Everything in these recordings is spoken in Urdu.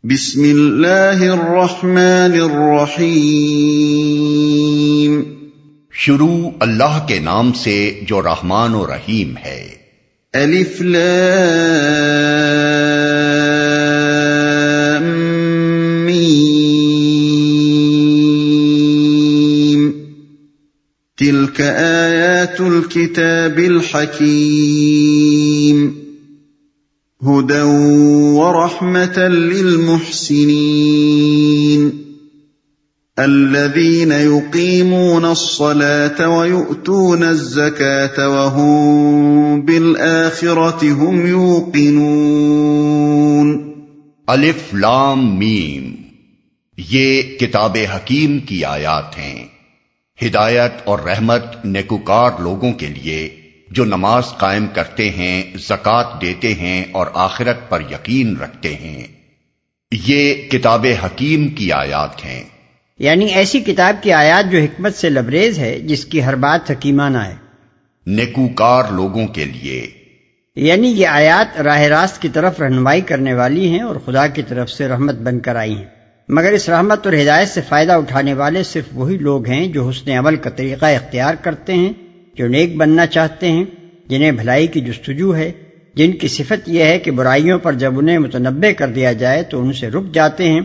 بسم اللہ الرحمن الرحیم۔ شروع اللہ کے نام سے جو رحمان و رحیم ہے۔ الف لام میم تلک آیات الکتاب الحکیم ہدی ورحمۃ للمحسنین الذین یقیمون الصلاة ویؤتون الزکاة وهم بالآخرة هم یوقنون۔ الف لام میم، یہ کتاب حکیم کی آیات ہیں، ہدایت اور رحمت نیکوکار لوگوں کے لیے جو نماز قائم کرتے ہیں، زکوٰۃ دیتے ہیں اور آخرت پر یقین رکھتے ہیں۔ یہ کتاب حکیم کی آیات ہیں، یعنی ایسی کتاب کی آیات جو حکمت سے لبریز ہے، جس کی ہر بات حکیمانہ ہے، نیکوکار لوگوں کے لیے۔ یعنی یہ آیات راہ راست کی طرف رہنمائی کرنے والی ہیں اور خدا کی طرف سے رحمت بن کر آئی ہیں، مگر اس رحمت اور ہدایت سے فائدہ اٹھانے والے صرف وہی لوگ ہیں جو حسن عمل کا طریقہ اختیار کرتے ہیں، جو نیک بننا چاہتے ہیں، جنہیں بھلائی کی جستجو ہے، جن کی صفت یہ ہے کہ برائیوں پر جب انہیں متنبہ کر دیا جائے تو ان سے رک جاتے ہیں،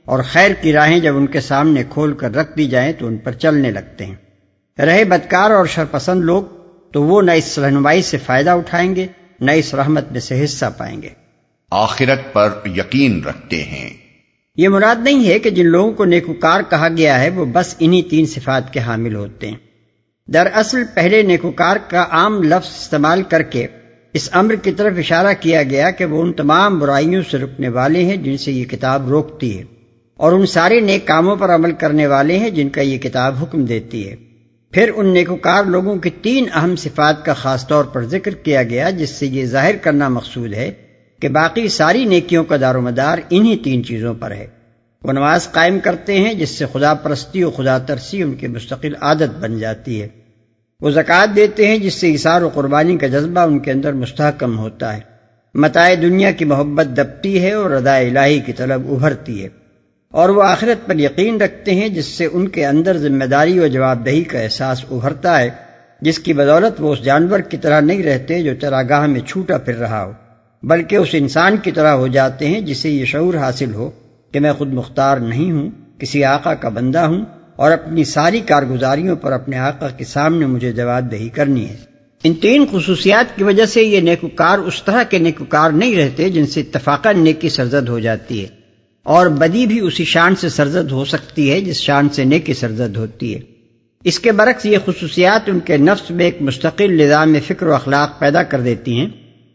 اور خیر کی راہیں جب ان کے سامنے کھول کر رکھ دی جائیں تو ان پر چلنے لگتے ہیں۔ رہے بدکار اور شرپسند لوگ تو وہ نہ اس رہنمائی سے فائدہ اٹھائیں گے، نہ اس رحمت میں سے حصہ پائیں گے۔ آخرت پر یقین رکھتے ہیں، یہ مراد نہیں ہے کہ جن لوگوں کو نیکوکار کہا گیا ہے وہ بس انہی تین صفات کے حامل ہوتے ہیں۔ دراصل پہلے نیکوکار کا عام لفظ استعمال کر کے اس امر کی طرف اشارہ کیا گیا کہ وہ ان تمام برائیوں سے رکنے والے ہیں جن سے یہ کتاب روکتی ہے، اور ان سارے نیک کاموں پر عمل کرنے والے ہیں جن کا یہ کتاب حکم دیتی ہے۔ پھر ان نیکوکار لوگوں کی تین اہم صفات کا خاص طور پر ذکر کیا گیا، جس سے یہ ظاہر کرنا مقصود ہے کہ باقی ساری نیکیوں کا دار و مدار انہی تین چیزوں پر ہے۔ وہ نماز قائم کرتے ہیں جس سے خدا پرستی و خدا ترسی ان کی مستقل عادت بن جاتی ہے۔ وہ زکوٰۃ دیتے ہیں جس سے ایثار و قربانی کا جذبہ ان کے اندر مستحکم ہوتا ہے۔ متاع دنیا کی محبت دبتی ہے اور رضا الہی کی طلب ابھرتی ہے، اور وہ آخرت پر یقین رکھتے ہیں جس سے ان کے اندر ذمہ داری و جواب دہی کا احساس ابھرتا ہے، جس کی بدولت وہ اس جانور کی طرح نہیں رہتے جو چراگاہ میں چھوٹا پھر رہا ہو، بلکہ اس انسان کی طرح ہو جاتے ہیں جسے یہ شعور حاصل ہو کہ میں خود مختار نہیں ہوں، کسی آقا کا بندہ ہوں، اور اپنی ساری کارگزاریوں پر اپنے آقا کے سامنے مجھے جواب دہی کرنی ہے۔ ان تین خصوصیات کی وجہ سے یہ نیکوکار اس طرح کے نیکوکار نہیں رہتے جن سے اتفاقاً نیکی سرزد ہو جاتی ہے، اور بدی بھی اسی شان سے سرزد ہو سکتی ہے جس شان سے نیکی سرزد ہوتی ہے۔ اس کے برعکس یہ خصوصیات ان کے نفس میں ایک مستقل نظام فکر و اخلاق پیدا کر دیتی ہیں،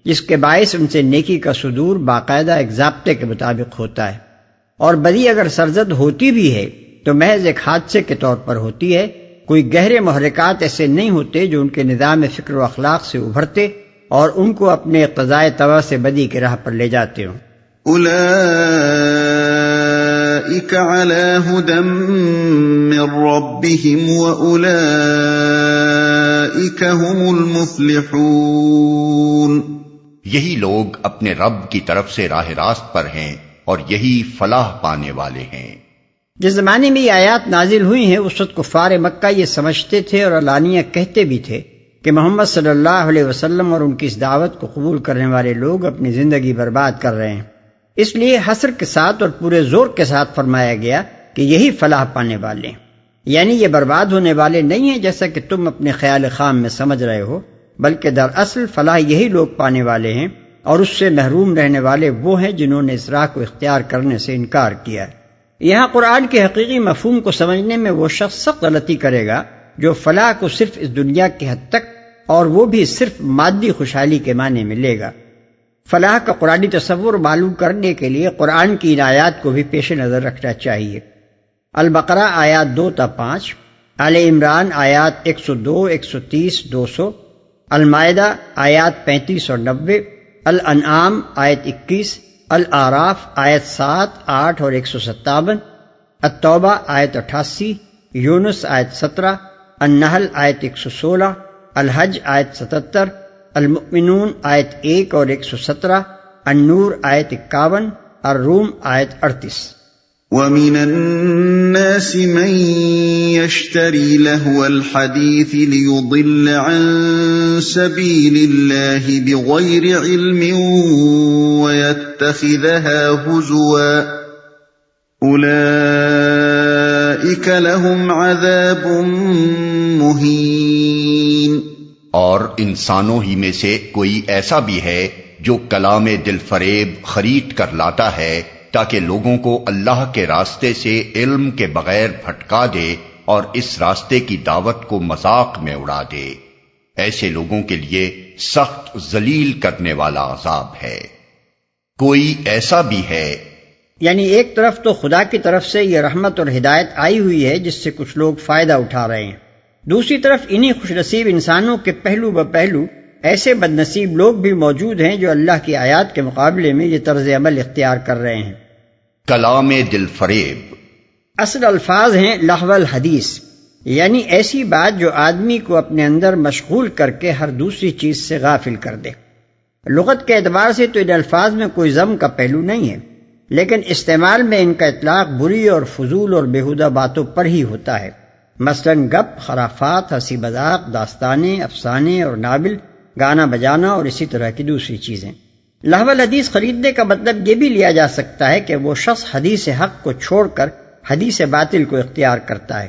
جس کے باعث ان سے نیکی کا صدور باقاعدہ ایک ضابطے کے مطابق ہوتا ہے، اور بدی اگر سرزد ہوتی بھی ہے تو محض ایک حادثے کے طور پر ہوتی ہے، کوئی گہرے محرکات ایسے نہیں ہوتے جو ان کے نظام فکر و اخلاق سے ابھرتے اور ان کو اپنے اقتضائے طبع سے بدی کی راہ پر لے جاتے ہوں۔ اولئک علی ھدی من ربہم واولئک ھم المفلحون۔ یہی لوگ اپنے رب کی طرف سے راہ راست پر ہیں اور یہی فلاح پانے والے ہیں۔ جس زمانے میں یہ آیات نازل ہوئی ہیں اس وقت کفار مکہ یہ سمجھتے تھے اور علانیہ کہتے بھی تھے کہ محمد صلی اللہ علیہ وسلم اور ان کی اس دعوت کو قبول کرنے والے لوگ اپنی زندگی برباد کر رہے ہیں۔ اس لیے حصر کے ساتھ اور پورے زور کے ساتھ فرمایا گیا کہ یہی فلاح پانے والے ہیں، یعنی یہ برباد ہونے والے نہیں ہیں جیسا کہ تم اپنے خیال خام میں سمجھ رہے ہو، بلکہ دراصل فلاح یہی لوگ پانے والے ہیں، اور اس سے محروم رہنے والے وہ ہیں جنہوں نے اس راہ کو اختیار کرنے سے انکار کیا ہے۔ یہاں قرآن کے حقیقی مفہوم کو سمجھنے میں وہ شخص سخت غلطی کرے گا جو فلاح کو صرف اس دنیا کی حد تک اور وہ بھی صرف مادی خوشحالی کے معنی میں لے گا۔ فلاح کا قرآنی تصور معلوم کرنے کے لیے قرآن کی ان آیات کو بھی پیش نظر رکھنا چاہیے۔ البقرہ آیات 2 تا 5، آل عمران آیات 102، 130، 200، المائدہ آیات 35 اور 90، الانعام آیت 21، الاعراف آیت 7، 8 اور 157، التوبہ آیت 88، یونس آیت 17، النحل آیت 116، الحج آیت 77، المؤمنون آیت 1 اور 117، النور آیت 51، الروم آیت 38۔ وَمِنَ النَّاسِ مَن يَشْتَرِي لَهْوَ الْحَدِيثِ لِيُضِلَّ عَن سَبِيلِ اللَّهِ بِغَيْرِ عِلْمٍ وَيَتَّخِذَهَا هُزُوًا أُولَئِكَ لَهُمْ عَذَابٌ مُّهِينٌ۔ اور انسانوں ہی میں سے کوئی ایسا بھی ہے جو کلام دل فریب خرید کر لاتا ہے تاکہ لوگوں کو اللہ کے راستے سے علم کے بغیر بھٹکا دے اور اس راستے کی دعوت کو مذاق میں اڑا دے۔ ایسے لوگوں کے لیے سخت ذلیل کرنے والا عذاب ہے۔ کوئی ایسا بھی ہے، یعنی ایک طرف تو خدا کی طرف سے یہ رحمت اور ہدایت آئی ہوئی ہے جس سے کچھ لوگ فائدہ اٹھا رہے ہیں، دوسری طرف انہی خوش نصیب انسانوں کے پہلو بپہلو ایسے بد نصیب لوگ بھی موجود ہیں جو اللہ کی آیات کے مقابلے میں یہ طرز عمل اختیار کر رہے ہیں۔ کلام دل فریب اصل الفاظ ہیں لہو الحدیث، یعنی ایسی بات جو آدمی کو اپنے اندر مشغول کر کے ہر دوسری چیز سے غافل کر دے۔ لغت کے اعتبار سے تو ان الفاظ میں کوئی ذم کا پہلو نہیں ہے، لیکن استعمال میں ان کا اطلاق بری اور فضول اور بیہودہ باتوں پر ہی ہوتا ہے، مثلا گپ، خرافات، ہنسی مذاق، داستانیں، افسانے اور ناول، گانا بجانا اور اسی طرح کی دوسری چیزیں۔ لہو الحدیث خریدنے کا مطلب یہ بھی لیا جا سکتا ہے کہ وہ شخص حدیث حق کو چھوڑ کر حدیث باطل کو اختیار کرتا ہے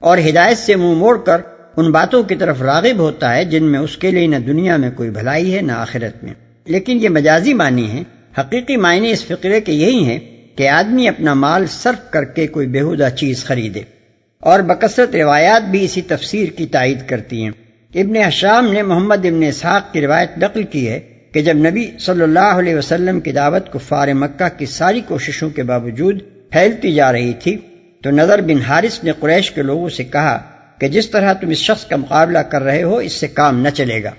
اور ہدایت سے منہ موڑ کر ان باتوں کی طرف راغب ہوتا ہے جن میں اس کے لیے نہ دنیا میں کوئی بھلائی ہے نہ آخرت میں۔ لیکن یہ مجازی معنی ہیں، حقیقی معنی اس فقرے کے یہی ہیں کہ آدمی اپنا مال صرف کر کے کوئی بیہودہ چیز خریدے، اور بکثرت روایات بھی اسی تفسیر کی تائید کرتی ہیں۔ ابن حشام نے محمد ابن اسحاق کی روایت نقل کی ہے کہ جب نبی صلی اللہ علیہ وسلم کی دعوت کفار مکہ کی ساری کوششوں کے باوجود پھیلتی جا رہی تھی تو نضر بن حارث نے قریش کے لوگوں سے کہا کہ جس طرح تم اس شخص کا مقابلہ کر رہے ہو اس سے کام نہ چلے گا،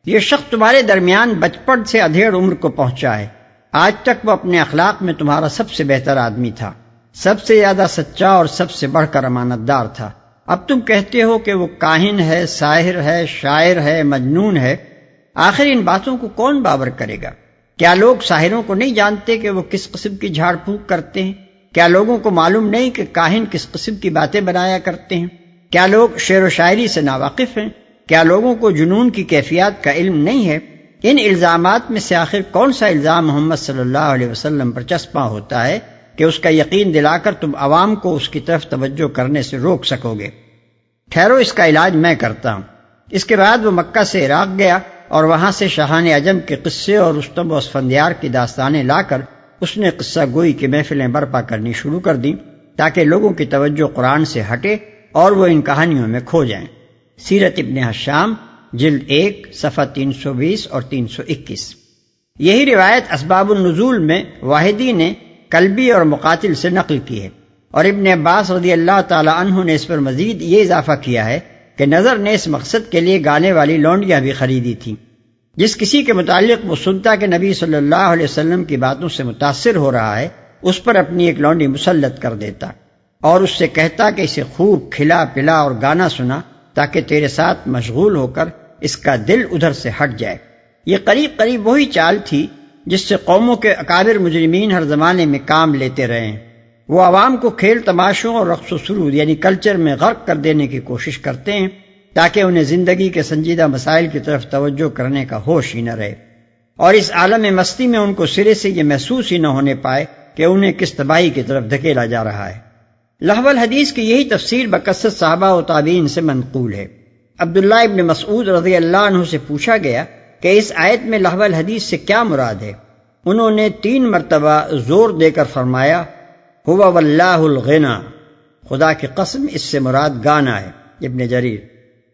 یہ شخص تمہارے درمیان بچپن سے ادھیڑ عمر کو پہنچا ہے، آج تک وہ اپنے اخلاق میں تمہارا سب سے بہتر آدمی تھا، سب سے زیادہ سچا اور سب سے بڑھ کر امانت دار تھا، اب تم کہتے ہو کہ وہ کاہن ہے، ساحر ہے، شاعر ہے، مجنون ہے، آخر ان باتوں کو کون باور کرے گا؟ کیا لوگ ساحروں کو نہیں جانتے کہ وہ کس قسم کی جھاڑ پھونک کرتے ہیں؟ کیا لوگوں کو معلوم نہیں کہ کاہن کس قسم کی باتیں بنایا کرتے ہیں؟ کیا لوگ شعر و شاعری سے ناواقف ہیں؟ کیا لوگوں کو جنون کی کیفیات کا علم نہیں ہے؟ ان الزامات میں سے آخر کون سا الزام محمد صلی اللہ علیہ وسلم پر چسپاں ہوتا ہے کہ اس کا یقین دلا کر تم عوام کو اس کی طرف توجہ کرنے سے روک سکو گے؟ ٹھہرو، اس کا علاج میں کرتا ہوں۔ اس کے بعد وہ مکہ سے عراق گیا اور وہاں سے شاہان عجم کے قصے اور رستم و اسفندیار کی داستانیں لا کر اس نے قصہ گوئی کی محفلیں برپا کرنی شروع کر دیں تاکہ لوگوں کی توجہ قرآن سے ہٹے اور وہ ان کہانیوں میں کھو جائیں۔ سیرت ابن حشام جلد 1 صفحہ 320 اور 321۔ یہی روایت اسباب النزول میں واحدی نے کلبی اور مقاتل سے نقل کی ہے، اور ابن عباس رضی اللہ تعالی عنہ نے اس پر مزید یہ اضافہ کیا ہے کہ نظر نے اس مقصد کے لیے گانے والی لونڈیاں بھی خریدی تھیں۔ جس کسی کے متعلق وہ سنتا کہ نبی صلی اللہ علیہ وسلم کی باتوں سے متاثر ہو رہا ہے، اس پر اپنی ایک لونڈی مسلط کر دیتا اور اس سے کہتا کہ اسے خوب کھلا پلا اور گانا سنا تاکہ تیرے ساتھ مشغول ہو کر اس کا دل ادھر سے ہٹ جائے۔ یہ قریب قریب وہی چال تھی جس سے قوموں کے اکابر مجرمین ہر زمانے میں کام لیتے رہے ہیں۔ وہ عوام کو کھیل تماشوں اور رقص و سرود یعنی کلچر میں غرق کر دینے کی کوشش کرتے ہیں تاکہ انہیں زندگی کے سنجیدہ مسائل کی طرف توجہ کرنے کا ہوش ہی نہ رہے، اور اس عالم مستی میں ان کو سرے سے یہ محسوس ہی نہ ہونے پائے کہ انہیں کس تباہی کی طرف دھکیلا جا رہا ہے۔ لہو الحدیث کی یہی تفسیر بکثرت صحابہ و تابعین سے منقول ہے۔ عبداللہ ابن مسعود رضی اللہ عنہ سے پوچھا گیا کہ اس آیت میں لہو الحدیث سے کیا مراد ہے؟ انہوں نے 3 مرتبہ زور دے کر فرمایا هو واللہ الغنا، خدا کی قسم اس سے مراد گانا ہے۔ ابن جریر،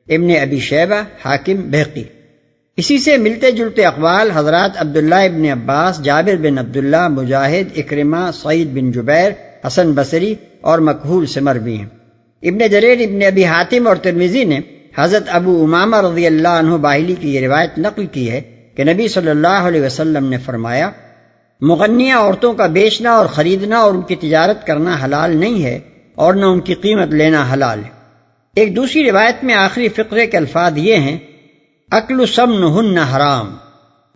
ابن ابی شیبہ، حاکم، بہقی۔ اسی سے ملتے جلتے اقوال حضرات عبداللہ ابن عباس، جابر بن عبداللہ، مجاہد، اکرمہ، سعید بن جبیر، حسن بصری اور مکحول سے مروی ہیں۔ ابن جریر، ابن ابی حاتم اور ترمذی نے حضرت ابو امامہ رضی اللہ عنہ باہلی کی یہ روایت نقل کی ہے کہ نبی صلی اللہ علیہ وسلم نے فرمایا مغنیہ عورتوں کا بیچنا اور خریدنا اور ان کی تجارت کرنا حلال نہیں ہے اور نہ ان کی قیمت لینا حلال ہے۔ ایک دوسری روایت میں آخری فقرے کے الفاظ یہ ہیں اکل ثمنہن حرام،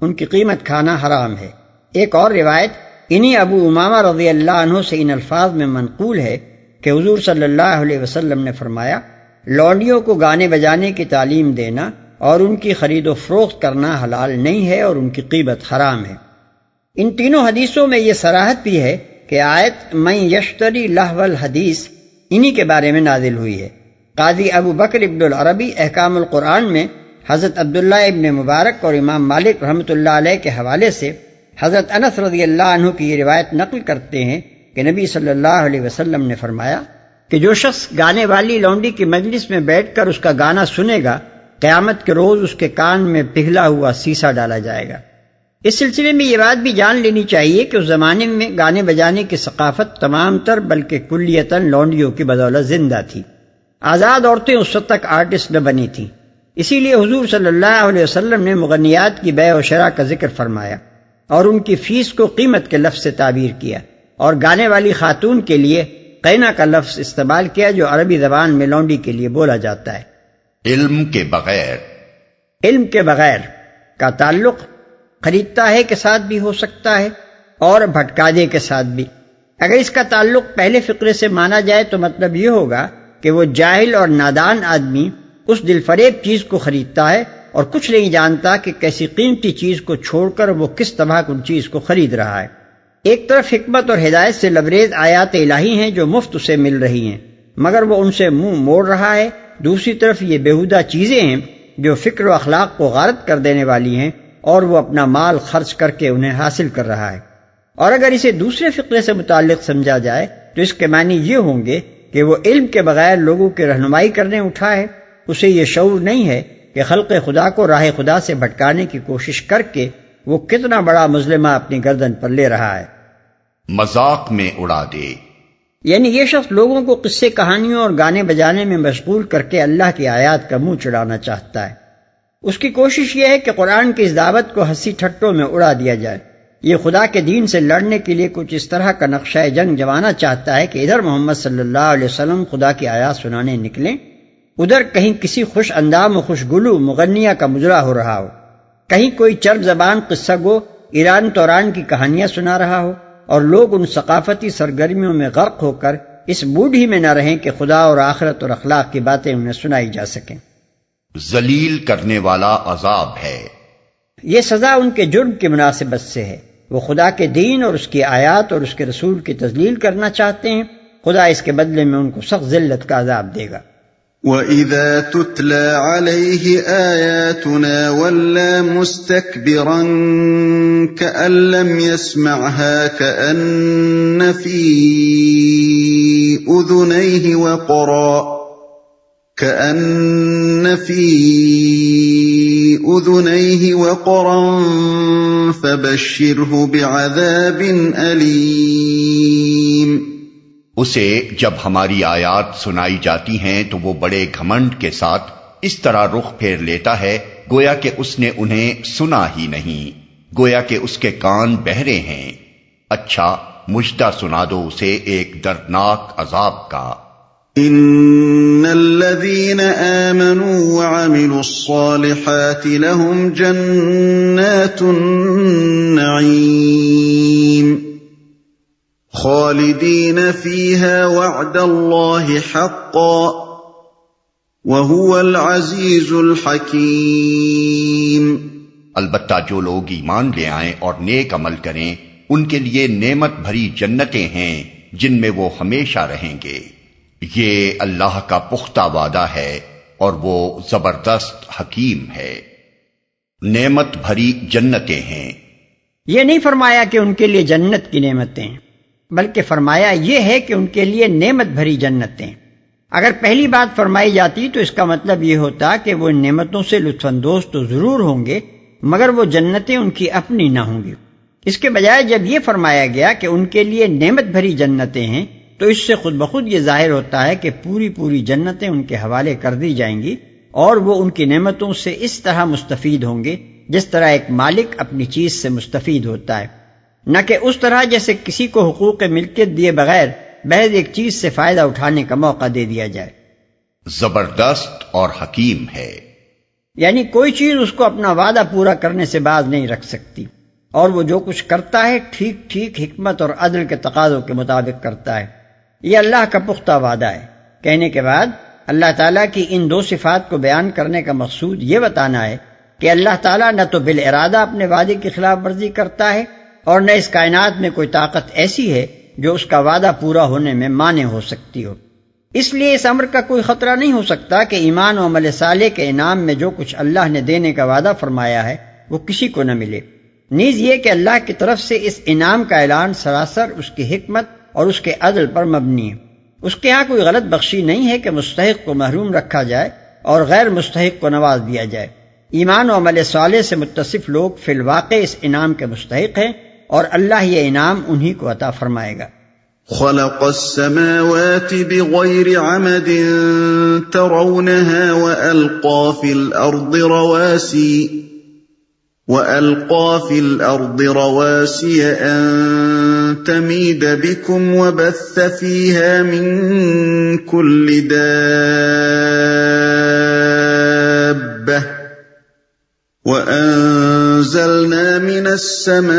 ان کی قیمت کھانا حرام ہے۔ ایک اور روایت انہی ابو امامہ رضی اللہ عنہ سے ان الفاظ میں منقول ہے کہ حضور صلی اللہ علیہ وسلم نے فرمایا، لونڈیوں کو گانے بجانے کی تعلیم دینا اور ان کی خرید و فروخت کرنا حلال نہیں ہے اور ان کی قیمت حرام ہے۔ ان تینوں حدیثوں میں یہ صراحت بھی ہے کہ آیت من یشتری لہو الحدیث انہی کے بارے میں نازل ہوئی ہے۔ قاضی ابو بکر ابن العربی احکام القرآن میں حضرت عبداللہ ابن مبارک اور امام مالک رحمۃ اللہ علیہ کے حوالے سے حضرت انس رضی اللہ عنہ کی یہ روایت نقل کرتے ہیں کہ نبی صلی اللہ علیہ وسلم نے فرمایا کہ جو شخص گانے والی لونڈی کی مجلس میں بیٹھ کر اس کا گانا سنے گا، قیامت کے روز اس کے کان میں پگھلا ہوا سیسا ڈالا جائے گا۔ اس سلسلے میں یہ بات بھی جان لینی چاہیے کہ اس زمانے میں گانے بجانے کی ثقافت تمام تر بلکہ کلیتاً لونڈیوں کی بدولت زندہ تھی۔ آزاد عورتیں اس وقت تک آرٹسٹ نہ بنی تھیں، اسی لیے حضور صلی اللہ علیہ وسلم نے مغنیات کی بیع و شرع کا ذکر فرمایا اور ان کی فیس کو قیمت کے لفظ سے تعبیر کیا، اور گانے والی خاتون کے لیے قینا کا لفظ استعمال کیا جو عربی زبان میں لونڈی کے لیے بولا جاتا ہے۔ علم کے بغیر، علم کے بغیر کا تعلق خریدتا ہے کے ساتھ بھی ہو سکتا ہے اور بھٹکادے کے ساتھ بھی۔ اگر اس کا تعلق پہلے فقرے سے مانا جائے تو مطلب یہ ہوگا کہ وہ جاہل اور نادان آدمی اس دل فریب چیز کو خریدتا ہے اور کچھ نہیں جانتا کہ کیسی قیمتی چیز کو چھوڑ کر وہ کس طرح ان چیز کو خرید رہا ہے۔ ایک طرف حکمت اور ہدایت سے لبریز آیات الہی ہیں جو مفت اسے مل رہی ہیں، مگر وہ ان سے منہ موڑ رہا ہے۔ دوسری طرف یہ بیہودہ چیزیں ہیں جو فکر و اخلاق کو غارت کر دینے والی ہیں اور وہ اپنا مال خرچ کر کے انہیں حاصل کر رہا ہے۔ اور اگر اسے دوسرے فقرے سے متعلق سمجھا جائے تو اس کے معنی یہ ہوں گے کہ وہ علم کے بغیر لوگوں کی رہنمائی کرنے اٹھا ہے، اسے یہ شعور نہیں ہے کہ خلق خدا کو راہ خدا سے بھٹکانے کی کوشش کر کے وہ کتنا بڑا مظلمہ اپنی گردن پر لے رہا ہے۔ مذاق میں اڑا دے، یعنی یہ شخص لوگوں کو قصے کہانیوں اور گانے بجانے میں مشغول کر کے اللہ کی آیات کا منہ چڑھانا چاہتا ہے۔ اس کی کوشش یہ ہے کہ قرآن کی اس دعوت کو ہنسی ٹھٹوں میں اڑا دیا جائے۔ یہ خدا کے دین سے لڑنے کے لیے کچھ اس طرح کا نقشہ جنگ جمانا چاہتا ہے کہ ادھر محمد صلی اللہ علیہ وسلم خدا کی آیات سنانے نکلیں، ادھر کہیں کسی خوش اندام و خوش گلو مغنیہ کا مجرا ہو رہا ہو، کہیں کوئی چرب زبان قصہ گو ایران توران کی کہانیاں سنا رہا ہو، اور لوگ ان ثقافتی سرگرمیوں میں غرق ہو کر اس موڈ ہی میں نہ رہیں کہ خدا اور آخرت اور اخلاق کی باتیں انہیں سنائی جا سکیں۔ ذلیل کرنے والا عذاب ہے۔ یہ سزا ان کے جرم کی مناسبت سے ہے، وہ خدا کے دین اور اس کی آیات اور اس کے رسول کی تذلیل کرنا چاہتے ہیں، خدا اس کے بدلے میں ان کو سخت ذلت کا عذاب دے گا۔ وَإِذَا تُتْلَى عَلَيْهِ آيَاتُنَا وَلَّى مُسْتَكْبِرًا كَأَن لَّمْ يَسْمَعْهَا كَأَنَّ فِي أُذُنَيْهِ وَقْرًا فَبَشِّرْهُ بِعَذَابٍ أَلِيمٍ۔ اسے جب ہماری آیات سنائی جاتی ہیں تو وہ بڑے گھمنڈ کے ساتھ اس طرح رخ پھیر لیتا ہے گویا کہ اس نے انہیں سنا ہی نہیں، گویا کہ اس کے کان بہرے ہیں۔ اچھا مژدہ سنا دو اسے ایک دردناک عذاب کا۔ ان الذين آمنوا وعملوا الصالحات لهم جنات النعيم خالدين فيها وعد الله حقا وهو العزيز الحكيم۔ البتہ جو لوگ ایمان لے آئیں اور نیک عمل کریں ان کے لیے نعمت بھری جنتیں ہیں جن میں وہ ہمیشہ رہیں گے، یہ اللہ کا پختہ وعدہ ہے اور وہ زبردست حکیم ہے۔ نعمت بھری جنتیں ہیں، یہ نہیں فرمایا کہ ان کے لیے جنت کی نعمتیں، بلکہ فرمایا یہ ہے کہ ان کے لیے نعمت بھری جنتیں۔ اگر پہلی بات فرمائی جاتی تو اس کا مطلب یہ ہوتا کہ وہ ان نعمتوں سے لطف اندوز تو ضرور ہوں گے مگر وہ جنتیں ان کی اپنی نہ ہوں گی۔ اس کے بجائے جب یہ فرمایا گیا کہ ان کے لیے نعمت بھری جنتیں ہیں تو اس سے خود بخود یہ ظاہر ہوتا ہے کہ پوری جنتیں ان کے حوالے کر دی جائیں گی اور وہ ان کی نعمتوں سے اس طرح مستفید ہوں گے جس طرح ایک مالک اپنی چیز سے مستفید ہوتا ہے، نہ کہ اس طرح جیسے کسی کو حقوق ملکیت دیے بغیر محض ایک چیز سے فائدہ اٹھانے کا موقع دے دیا جائے۔ زبردست اور حکیم ہے، یعنی کوئی چیز اس کو اپنا وعدہ پورا کرنے سے باز نہیں رکھ سکتی۔ اور وہ جو کچھ کرتا ہے ٹھیک ٹھیک حکمت اور عدل کے تقاضوں کے مطابق کرتا ہے۔ یہ اللہ کا پختہ وعدہ ہے۔ کہنے کے بعد اللہ تعالیٰ کی ان دو صفات کو بیان کرنے کا مقصود یہ بتانا ہے کہ اللہ تعالیٰ نہ تو بالارادہ اپنے وعدے کی خلاف ورزی کرتا ہے اور نہ اس کائنات میں کوئی طاقت ایسی ہے جو اس کا وعدہ پورا ہونے میں مانع ہو سکتی ہو۔ اس لیے اس امر کا کوئی خطرہ نہیں ہو سکتا کہ ایمان و عمل صالح کے انعام میں جو کچھ اللہ نے دینے کا وعدہ فرمایا ہے وہ کسی کو نہ ملے۔ نیز یہ کہ اللہ کی طرف سے اس انعام کا اعلان سراسر اس کی حکمت اور اس کے عدل پر مبنی ہے۔ اس کے ہاں کوئی غلط بخشی نہیں ہے کہ مستحق کو محروم رکھا جائے اور غیر مستحق کو نواز دیا جائے۔ ایمان و عمل صالح سے متصف لوگ فی الواقع اس انعام کے مستحق ہیں اور اللہ یہ انعام انہی کو عطا فرمائے گا۔ خلق السماوات بغير عمد ترونها وألقى في الأرض رواسي أن تميد بكم وبث فيها من كل دابة وأنزلنا من السماء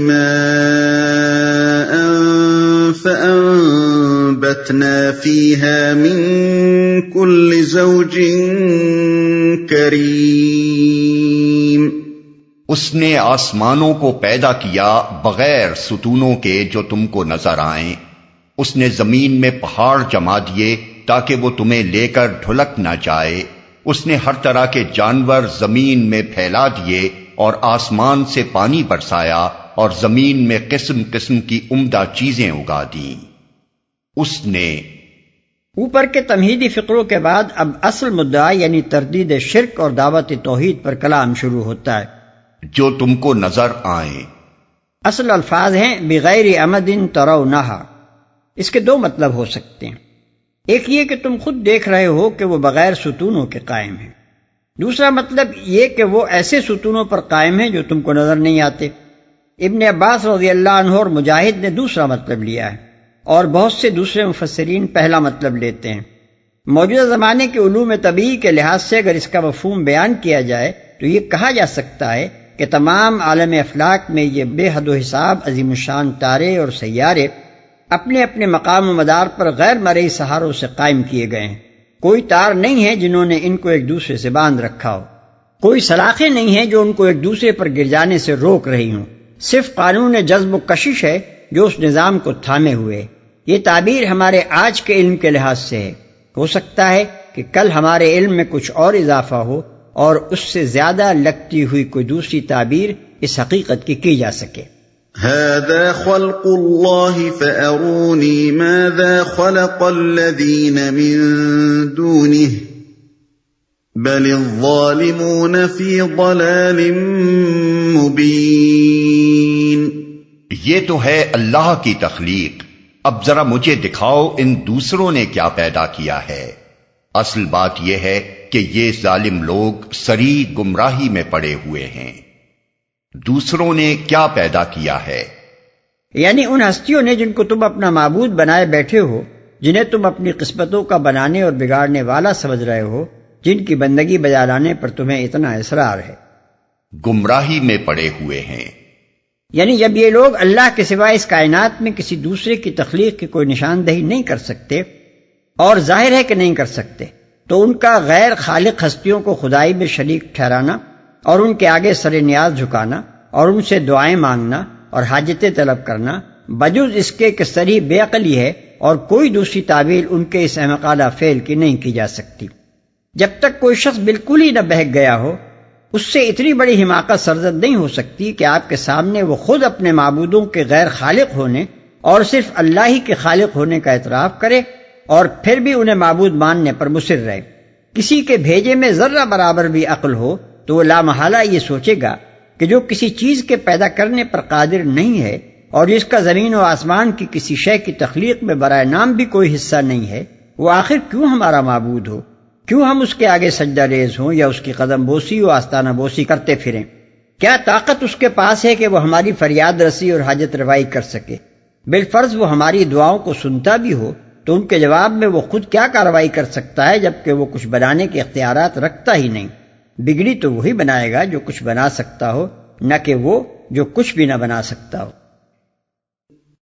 ماء فأنبتنا فيها من كل زوج کریم۔ اس نے آسمانوں کو پیدا کیا بغیر ستونوں کے جو تم کو نظر آئیں۔ اس نے زمین میں پہاڑ جما دیے تاکہ وہ تمہیں لے کر ڈھلک نہ جائے۔ اس نے ہر طرح کے جانور زمین میں پھیلا دیے اور آسمان سے پانی برسایا اور زمین میں قسم قسم کی عمدہ چیزیں اگا دیں۔ اس نے اوپر کے تمہیدی فقروں کے بعد اب اصل مدعا یعنی تردید شرک اور دعوت توحید پر کلام شروع ہوتا ہے۔ جو تم کو نظر آئیں، اصل الفاظ ہیں بغیر عمد ترونہا۔ اس کے دو مطلب ہو سکتے ہیں۔ ایک یہ کہ تم خود دیکھ رہے ہو کہ وہ بغیر ستونوں کے قائم ہیں۔ دوسرا مطلب یہ کہ وہ ایسے ستونوں پر قائم ہیں جو تم کو نظر نہیں آتے۔ ابن عباس رضی اللہ عنہ اور مجاہد نے دوسرا مطلب لیا ہے اور بہت سے دوسرے مفسرین پہلا مطلب لیتے ہیں۔ موجودہ زمانے کے علوم طبیعی کے لحاظ سے اگر اس کا مفہوم بیان کیا جائے تو یہ کہا جا سکتا ہے کہ تمام عالم افلاک میں یہ بے حد و حساب عظیم الشان تارے اور سیارے اپنے اپنے مقام و مدار پر غیر مرئی سہاروں سے قائم کیے گئے ہیں۔ کوئی تار نہیں ہے جنہوں نے ان کو ایک دوسرے سے باندھ رکھا ہو، کوئی سلاخیں نہیں ہیں جو ان کو ایک دوسرے پر گر جانے سے روک رہی ہوں۔ صرف قانون جذب و کشش ہے جو اس نظام کو تھامے ہوئے۔ یہ تعبیر ہمارے آج کے علم کے لحاظ سے ہے۔ ہو سکتا ہے کہ کل ہمارے علم میں کچھ اور اضافہ ہو اور اس سے زیادہ لگتی ہوئی کوئی دوسری تعبیر اس حقیقت کی جا سکے۔ هذا خلق الله فأروني ماذا خلق الذين من دونه بل الظالمون في ضلال مبين۔ یہ تو ہے اللہ کی تخلیق، اب ذرا مجھے دکھاؤ ان دوسروں نے کیا پیدا کیا ہے۔ اصل بات یہ ہے کہ یہ ظالم لوگ سری گمراہی میں پڑے ہوئے ہیں۔ دوسروں نے کیا پیدا کیا ہے؟ یعنی ان ہستیوں نے جن کو تم اپنا معبود بنائے بیٹھے ہو، جنہیں تم اپنی قسمتوں کا بنانے اور بگاڑنے والا سمجھ رہے ہو، جن کی بندگی بجا لانے پر تمہیں اتنا اصرار ہے۔ گمراہی میں پڑے ہوئے ہیں۔ یعنی جب یہ لوگ اللہ کے سوائے اس کائنات میں کسی دوسرے کی تخلیق کی کوئی نشاندہی نہیں کر سکتے، اور ظاہر ہے کہ نہیں کر سکتے، تو ان کا غیر خالق ہستیوں کو خدائی میں شریک ٹھہرانا اور ان کے آگے سر نیاز جھکانا اور ان سے دعائیں مانگنا اور حاجتیں طلب کرنا بجز اس کے کہ صریح بے عقلی ہے اور کوئی دوسری تعبیر ان کے اس احمقانہ فعل کی نہیں کی جا سکتی۔ جب تک کوئی شخص بالکل ہی نہ بہک گیا ہو، اس سے اتنی بڑی حماقت سرزد نہیں ہو سکتی کہ آپ کے سامنے وہ خود اپنے معبودوں کے غیر خالق ہونے اور صرف اللہ ہی کے خالق ہونے کا اعتراف کرے اور پھر بھی انہیں معبود ماننے پر مصر رہے۔ کسی کے بھیجے میں ذرہ برابر بھی عقل ہو تو وہ لامحالہ یہ سوچے گا کہ جو کسی چیز کے پیدا کرنے پر قادر نہیں ہے اور جس کا زمین و آسمان کی کسی شے کی تخلیق میں برائے نام بھی کوئی حصہ نہیں ہے، وہ آخر کیوں ہمارا معبود ہو؟ کیوں ہم اس کے آگے سجدہ ریز ہوں یا اس کی قدم بوسی و آستانہ بوسی کرتے پھریں؟ کیا طاقت اس کے پاس ہے کہ وہ ہماری فریاد رسی اور حاجت روائی کر سکے؟ بالفرض وہ ہماری دعاؤں کو سنتا بھی ہو تو ان کے جواب میں وہ خود کیا کارروائی کر سکتا ہے جبکہ وہ کچھ بنانے کے اختیارات رکھتا ہی نہیں؟ بگڑی تو وہی بنائے گا جو کچھ بنا سکتا ہو، نہ کہ وہ جو کچھ بھی نہ بنا سکتا ہو۔